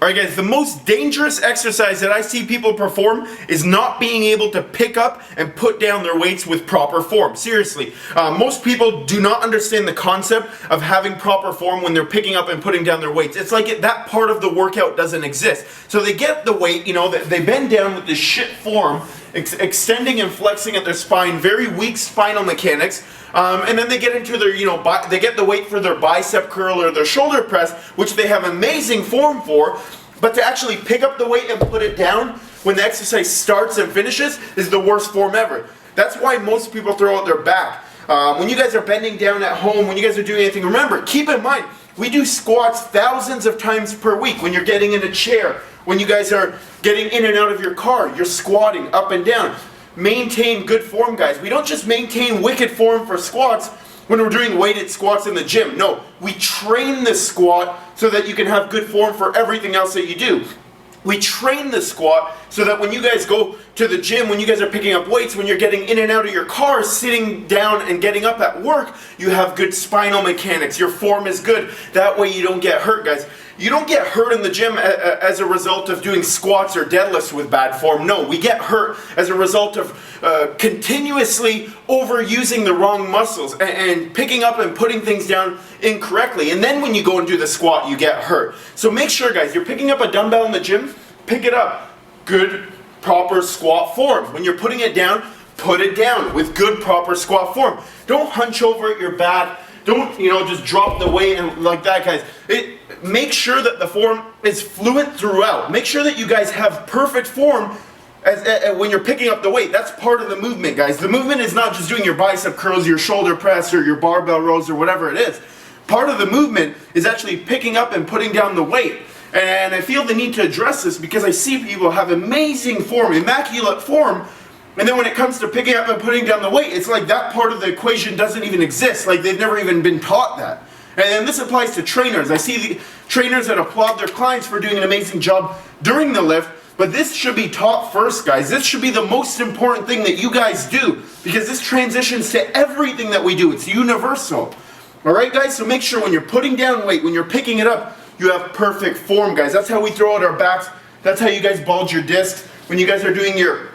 Alright guys, the most dangerous exercise that I see people perform is not being able to pick up and put down their weights with proper form. Seriously, most people do not understand the concept of having proper form when they're picking up and putting down their weights. It's like that part of the workout doesn't exist. So they get the weight, you know, they bend down with this shit form, extending and flexing at their spine, very weak spinal mechanics. And then they get into their, they get the weight for their bicep curl or their shoulder press, which they have amazing form for, but to actually pick up the weight and put it down when the exercise starts and finishes is the worst form ever. That's why most people throw out their back. When you guys are bending down at home, when you guys are doing anything, remember, keep in mind, we do squats thousands of times per week. When you're getting in a chair, when you guys are getting in and out of your car, you're squatting up and down. Maintain good form, guys. We don't just maintain wicked form for squats when we're doing weighted squats in the gym. No, we train the squat so that you can have good form for everything else that you do. We train the squat so that when you guys go to the gym, when you guys are picking up weights, when you're getting in and out of your car, sitting down and getting up at work, you have good spinal mechanics. Your form is good. That way you don't get hurt, guys. You don't get hurt in the gym as a result of doing squats or deadlifts with bad form. No, we get hurt as a result of continuously overusing the wrong muscles and picking up and putting things down incorrectly. And then when you go and do the squat, you get hurt. So make sure, guys, you're picking up a dumbbell in the gym, pick it up. Good, proper squat form. When you're putting it down, put it down with good, proper squat form. Don't hunch over at your back. Don't, just drop the weight and like that, guys. Make sure that the form is fluent throughout. Make sure that you guys have perfect form when you're picking up the weight. That's part of the movement, guys. The movement is not just doing your bicep curls, your shoulder press, or your barbell rows, or whatever it is. Part of the movement is actually picking up and putting down the weight. And I feel the need to address this because I see people have amazing form, immaculate form, and then when it comes to picking up and putting down the weight, it's like that part of the equation doesn't even exist. Like they've never even been taught that. And this applies to trainers. I see the trainers that applaud their clients for doing an amazing job during the lift, but this should be taught first, guys. This should be the most important thing that you guys do because this transitions to everything that we do. It's universal. Alright, guys? So make sure when you're putting down weight, when you're picking it up, you have perfect form, guys. That's how we throw out our backs. That's how you guys bulge your discs. When you guys are doing your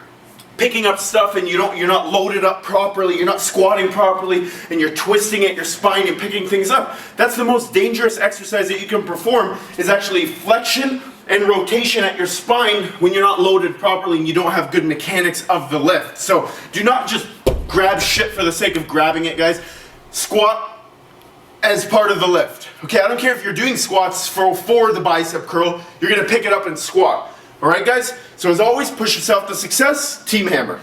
picking up stuff and you're not loaded up properly, you're not squatting properly, and you're twisting at your spine and picking things up. That's the most dangerous exercise that you can perform, is actually flexion and rotation at your spine when you're not loaded properly and you don't have good mechanics of the lift. So do not just grab shit for the sake of grabbing it, guys. Squat as part of the lift. Okay, I don't care if you're doing squats for the bicep curl, you're gonna pick it up and squat. Alright guys, so as always, push yourself to success. Team Hammer.